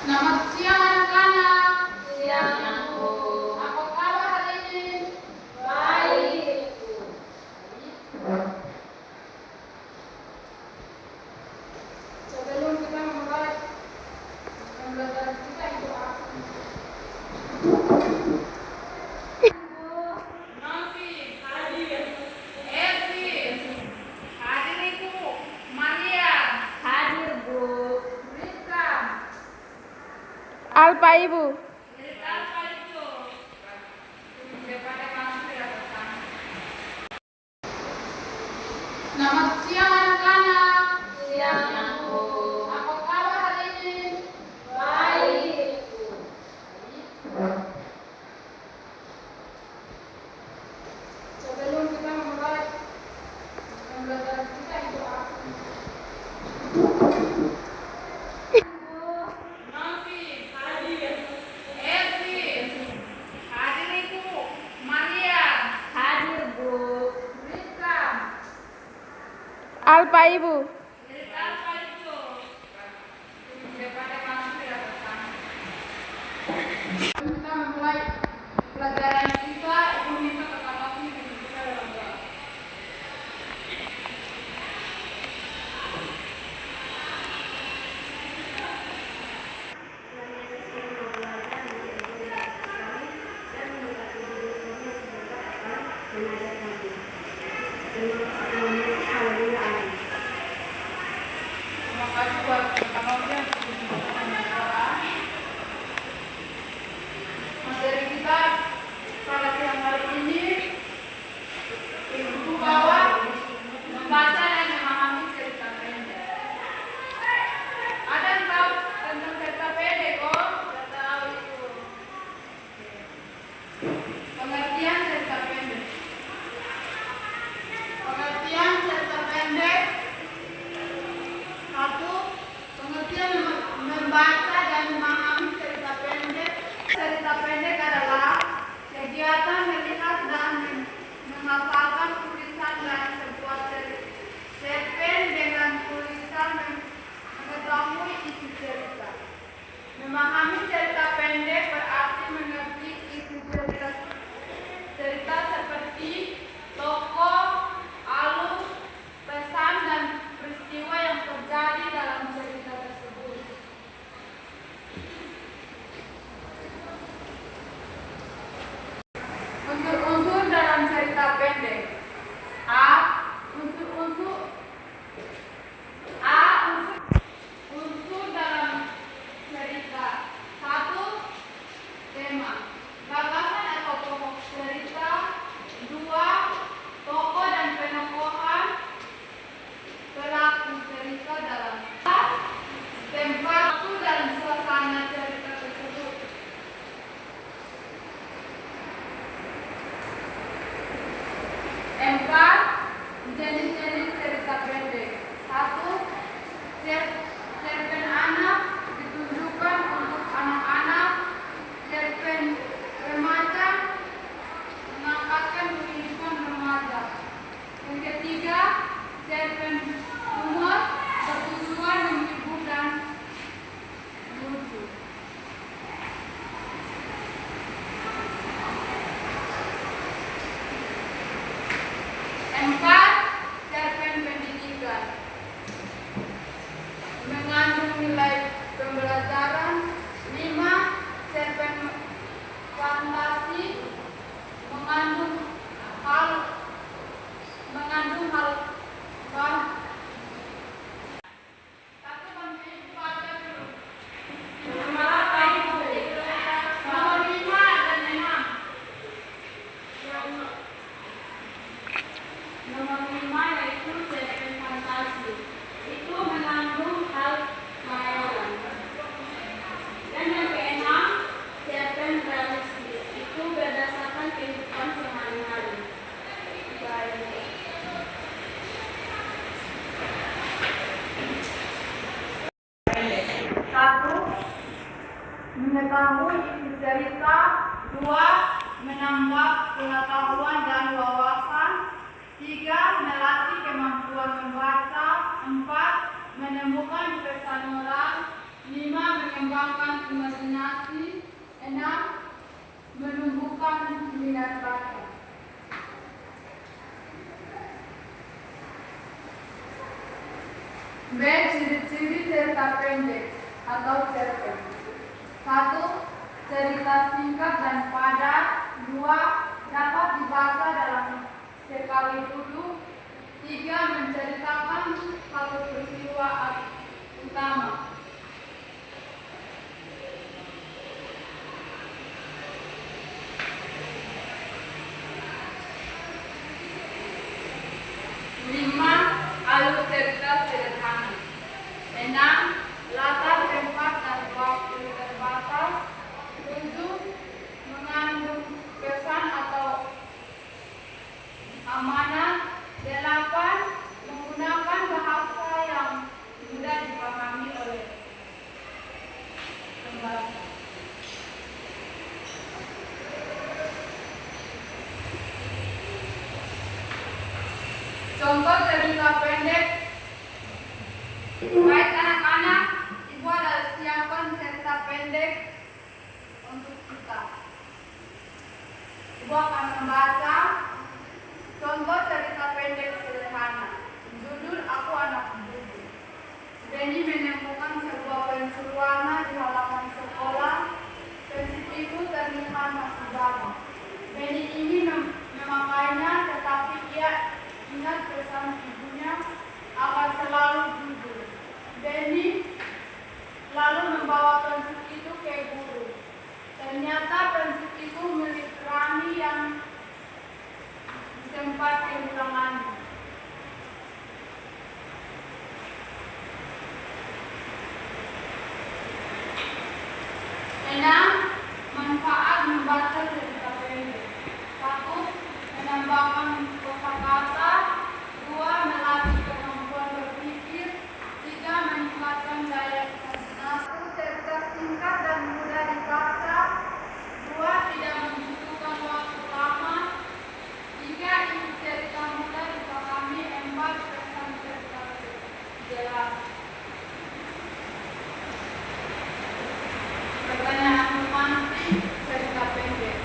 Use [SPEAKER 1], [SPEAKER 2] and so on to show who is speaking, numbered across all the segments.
[SPEAKER 1] Selamat siang anak-anak.
[SPEAKER 2] Siang, Bu.
[SPEAKER 1] Apa kabar hari ini?
[SPEAKER 2] Baik, Bu.
[SPEAKER 1] Sebelum kita memulai pembelajaran kita itu apa? Novi, hadir. Esi, hadir itu. Maria,
[SPEAKER 2] Hadir, Bu.
[SPEAKER 1] Rita,
[SPEAKER 3] Alpa Ibu.
[SPEAKER 1] Rita apa itu? Daripada kamu tidak bersama. Selamat siang anak-anak.
[SPEAKER 2] Siang, Bu.
[SPEAKER 1] Apa kabar hari ini?
[SPEAKER 2] Baik, Bu.
[SPEAKER 1] Sebelum kita memulai pembelajaran kita itu apa? Novi, hadir. Esi, hadir itu. Maria,
[SPEAKER 2] Hadir, Bu.
[SPEAKER 1] Rita,
[SPEAKER 3] Alpa Ibu.
[SPEAKER 1] Rita apa itu? Daripada kamu tidak bersama. Kita memulai pelajaran kita, Ibu minta kata-kata kita dalam doa. Terima kasih buat teman-teman yang sudah berdoa. Materi kita pada siang hari ini, Ibu bawa membaca dan memahami cerita pendek. Ada yang tahu tentang cerita pendek kok? Tidak tahu itu. Pengertian cerita pendek. Pengertian cerita pendek. Satu, pengertian membaca dan memahami cerita pendek. Cerita pendek adalah kegiatan melihat dan menghafalkan tulisan dan sebuah cerpen dengan tulisan mengetahui isi cerita. Memahami cerita pendek berarti mengerti isi cerita seperti tokoh, alur, pesan dan peristiwa yang terjadi dalam cerita tersebut. Unsur-unsur dalam cerita pendek. Unsur dalam cerita. Satu, tema. Gagasan atau pokok cerita. Dua, tokoh dan penokohan. Pelaku cerita dalam tempat waktu dan suasana cerita tersebut. Empat, jenis-jenis cerita pendek. Satu, cerpen anak ditunjukkan untuk anak-anak. Cerpen remaja mengangkatkan kehidupan remaja. Yang ketiga, cerpen humor bertujuan menghibur dan lucu. Empat, cerpen pendidikan mengandung nilai pembelajaran. Lima, cerpen fantasi mengandung hal Satu bantu Ibu baca dulu. Nomor 5 dan 6.
[SPEAKER 2] Nomor 5 yaitu cerpen fantasi. Itu mengandung hal khayalan. Dan yang keenam, cerpen realistis. Itu berdasarkan kehidupan sehari-hari. Baik.
[SPEAKER 1] Satu, mengetahui isi cerita. Dua, menambah pengetahuan dan wawasan. Tiga, melatih kemampuan membaca. Empat, menemukan pesan moral. 5. Mengembangkan imajinasi. 6. Menumbuhkan minat baca. B. Ciri-ciri cerita pendek atau cerpen. 1. Cerita singkat dan padat. 2. Dapat dibaca dalam sekali duduk. 3. Menceritakan satu peristiwa utama. 5. Alur cerita sederhana. 6. Latar tempat dan waktu terbatas. 7. Mengandung pesan atau amanat. 8. Menggunakan bahasa yang mudah dipahami oleh pembaca. Contoh cerita pendek. Baik anak-anak, Ibu ada siapkan cerita pendek untuk kita. Ibu akan membaca contoh cerita pendek sederhana. Judul Aku Anak Bubu. Benny menemukan sebuah pensil warna di halaman sekolah. Pensil itu terlihat masih baru. Benny ingin memakainya, tetapi ia ingat pesan ibunya akan selalu jujur. Benny lalu membawa pensil itu ke guru. Ternyata pensil itu milik Rani yang sempat kehilangannya. Manfaat membaca cerita pendek. 1. Menambahkan kosakata. 2. Melatih kemampuan berpikir. 3. Meningkatkan daya imajinasi. 1. Cerita singkat dan mudah dibaca. 2. Tidak membutuhkan waktu lama. 3. Isi cerita mudah dipahami. 4. Pesan cerita jelas. Pertanyaan romantis cerita pendek.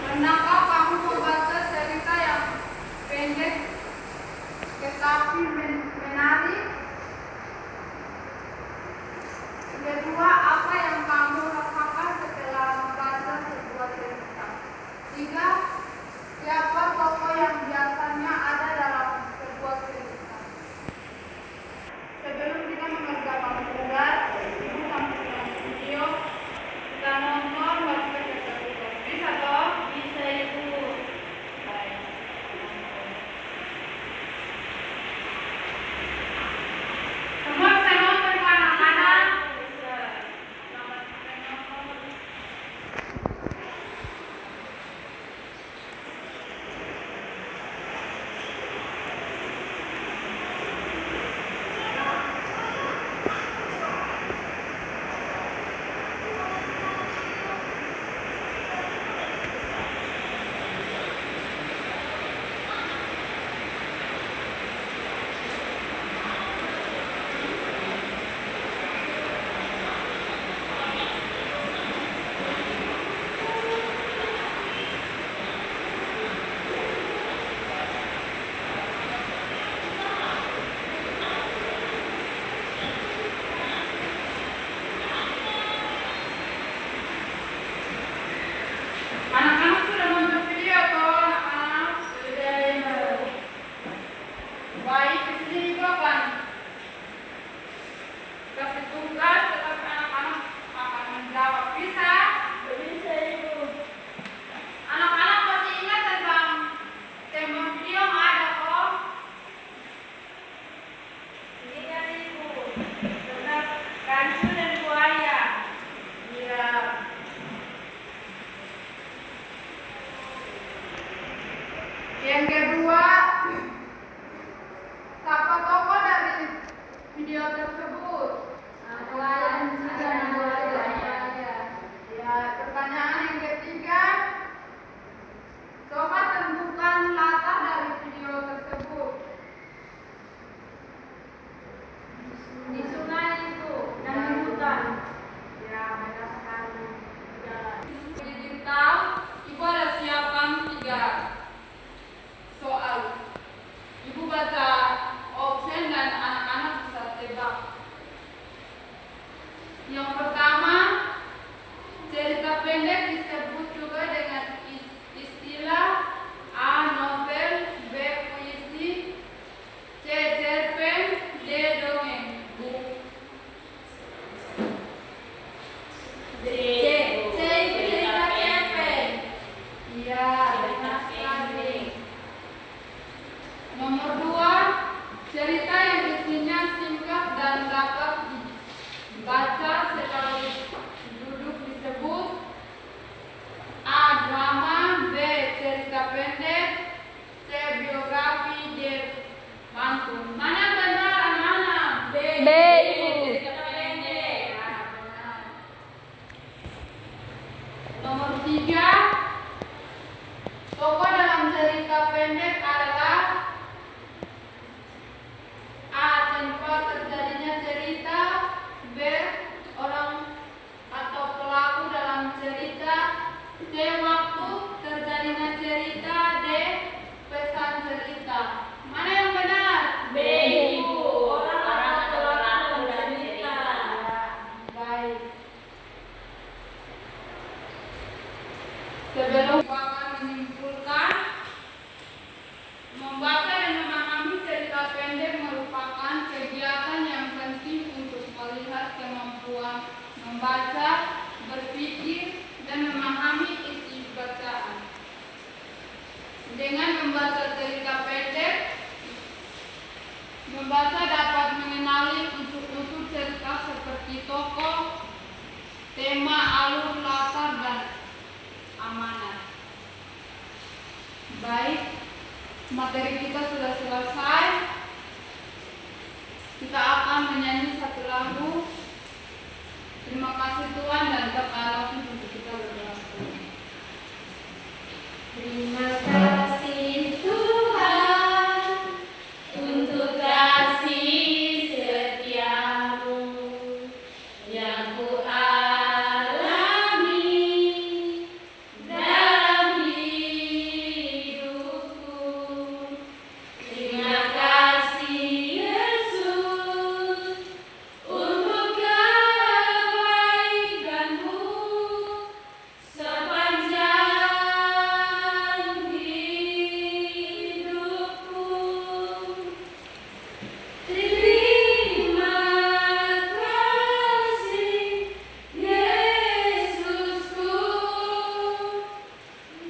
[SPEAKER 1] Pernahkah kamu membaca cerita yang pendek tetapi menarik? Kedua, apa yang kamu rasakan setelah membaca sebuah cerita? 3. Siapa tokoh yang biasanya ada dalam sebuah cerita? Sebelum kita mengerjakan tugas, Ibu tampilkan video. Kita nonton baru kita tugas. Bisa toh? Bisa Ibu. Baik. Semua bisa nonton kan anak-anak? Bisa. Selamat menonton. Yang pertama, cerita pendek disebut juga dengan istilah A. Novel, B. Puisi, C. Cerpen, D. Dongeng.
[SPEAKER 2] Cerita cerpen.
[SPEAKER 1] Iya, benar sekali. Nomor 2, cerita yang isinya singkat dan dapat dibaca sekali duduk disebut A. Drama, B. Cerita pendek, C. Biografi, D. Pantun. Mana benar anak-anak?
[SPEAKER 2] B. Ibu. Cerita pendek.
[SPEAKER 1] Ya, benar. Nomor 3, tokoh dalam cerita pendek adalah A. Tempat terjadinya cerita, B. Orang atau pelaku dalam cerita, C. Waktu terjadinya cerita, D. Pesan cerita. Mana yang benar?
[SPEAKER 2] B. Ibu. Orang atau pelaku dalam cerita.
[SPEAKER 1] Baik. Sebelum akan menyimpulkan, membaca dan memahami cerita pendek merupakan kegiatan yang penting untuk melihat kemampuan membaca, berpikir, dan memahami isi bacaan. Dengan membaca cerita pendek, membaca dapat mengenali unsur-unsur cerita seperti tokoh, tema, alur, latar, dan amanat. Baik, materi kita sudah selesai. Kita akan menyanyi satu lagu. Terima kasih Tuhan dan terkala untuk kita berdoa.
[SPEAKER 2] Terima kasih Tuhan untuk kasih setiamu yang ku alami dalam hidupku. Terima kasih Yesus untuk kebaikanmu sepanjang hidupku. Terima kasih Yesusku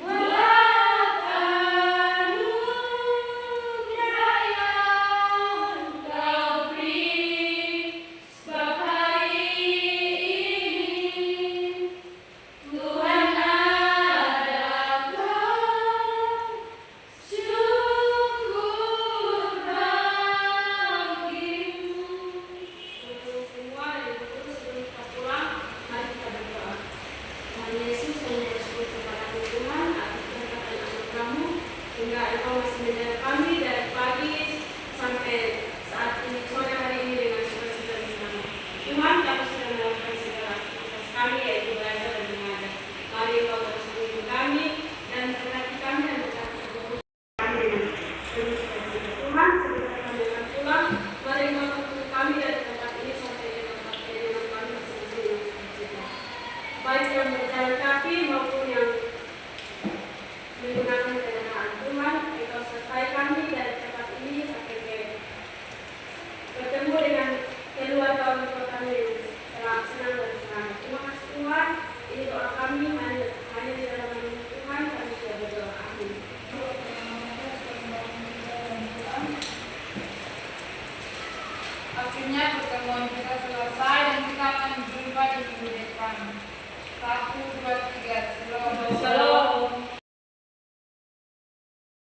[SPEAKER 2] buat anugerah yang Kau beri. Sebab hari ini Tuhan adalah syukur bagimu. Semua dari itu sebelum kita pulang, mari kita berdoa. Tuhan Yesus, kami bersyukur kepada Tuhan atas berkat dan anugerah-Mu hingga Engkau masih menjaga kami dari pagi sampai saat ini sore hari ini dengan sukacita dan senang. Tuhan, kami sudah melakukan segala aktivitas kami yaitu belajar dan mengajar. Mari Engkau terus memimpin kami dan berkati kami dan berkati kami dengan penuh sukacita. Tuhan, sebelum kami akan pulang, mari Engkau tuntun kami dari tempat ini sampai ke tempat kediaman kami masing-masing dengan sukacita. Baik yang berjalan kaki maupun yang menggunakan kendaraan. Tuhan, Engkau sertai kami dari tempat ini sampai ke bertemu dengan keluarga orang tua kami yang telah senang dan selamat. Terima kasih Tuhan. Ini doa kami hanya di dalam nama Tuhan kami sudah berdoa. Amin.
[SPEAKER 1] Akhirnya pertemuan kita selesai dan kita akan jumpa di minggu depan. 1, 2, 3, Shalom.
[SPEAKER 2] Shalom.